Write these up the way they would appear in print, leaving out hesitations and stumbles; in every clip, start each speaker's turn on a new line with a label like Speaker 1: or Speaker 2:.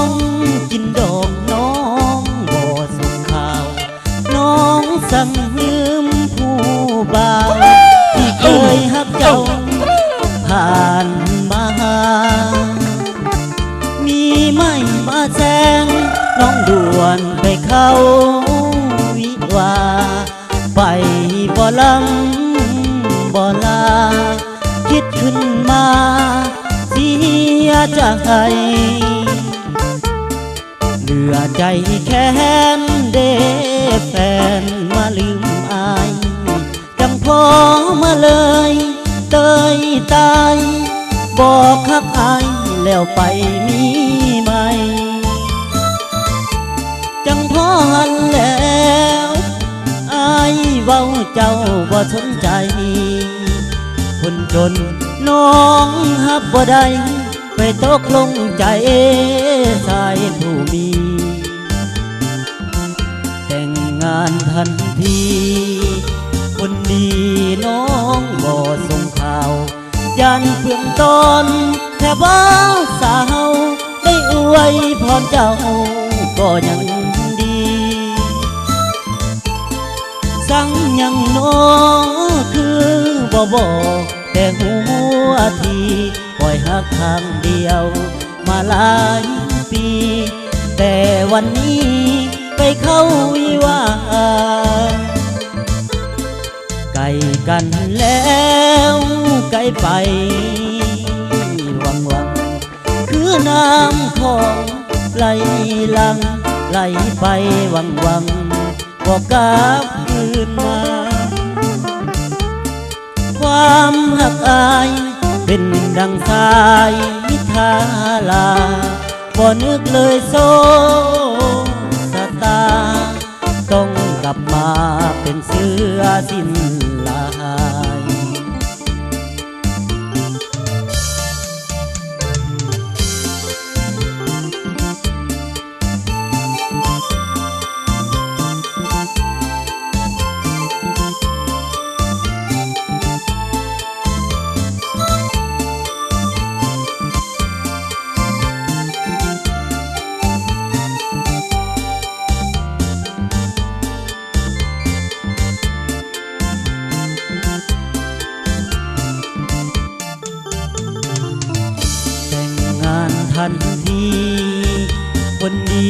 Speaker 1: องกินดอกน้องบ่ส่งข่าวน้องสั่งลืมผู้บ่าวที่เคยฮักเจ้าผ่านมามีไม่มาแซงน้องด่วนไปเข้าวิวาไปบ่ลังบ่ลาคิดขึ้นมาเสียใจเหลือใจแค้นเด้แฟนมาลืมอายจังพอมาเลยเตยตายบอกฮักอายแล้วไปมีไหมจังพอหันแล้วอายเว้าเจ้าบ่สนใจคนจนน้องฮับบ่ได้ไปตกลงใจชายผู้มีแต่งงานทันทีคนดีน้องบ่ส่งข่าวยันเพื่อนตอนแค่ว่าสาวได้อวยพรเจ้าก็ยังดีสั่งยังน้อคือบ่บอกแต่หัวทีปล่อยหักทางเดียวมาหลายปีแต่วันนี้ไปเข้าวิวาไกลกันแล้วไกลไปวังวังคือน้ำของไหลหลังไหลไปวังวังบอกกลับคืนมาความหักอายเป็นดังสายทาลาบ่นึกเลยโซสตาต้องกลับมาเป็นเสือสิ้นลายทันทีคนดี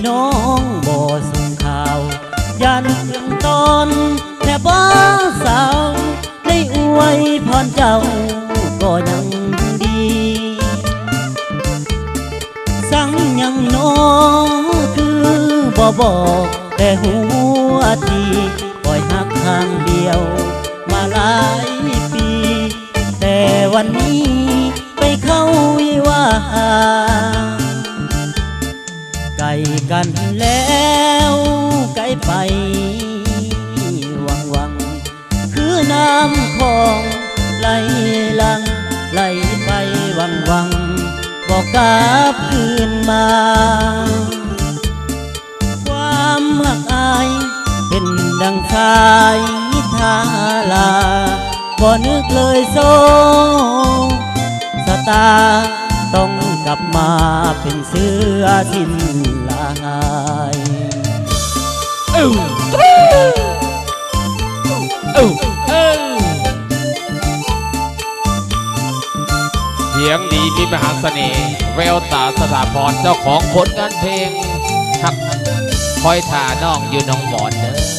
Speaker 1: น้องบ่ส่งข่าวยันเรื่องตอนแค่บ้าสาวได้อวยพรเจ้าก็ยังดีสั่งยังน้องคือบ่บอกแต่หัวทีปล่อยหักทางเดียวมาหลายปีแต่วันนี้ไปเข้าวิวาไกลกันแล้วไกลไปวังวังคือน้ำของไหลหลังไหลไปวังวังบอกกลับคืนมาความหักอายเป็นดังสายทาลาบ่นึกเลยโซตาต้องกลับมาเป็นเสือสิ้นลาย
Speaker 2: เสียงดีมีมหาเสน่ห์แววตาสถาพรเจ้าของผลงานเพลงหักคอยถ่าน้องอยู่น้องหมอนเด้อ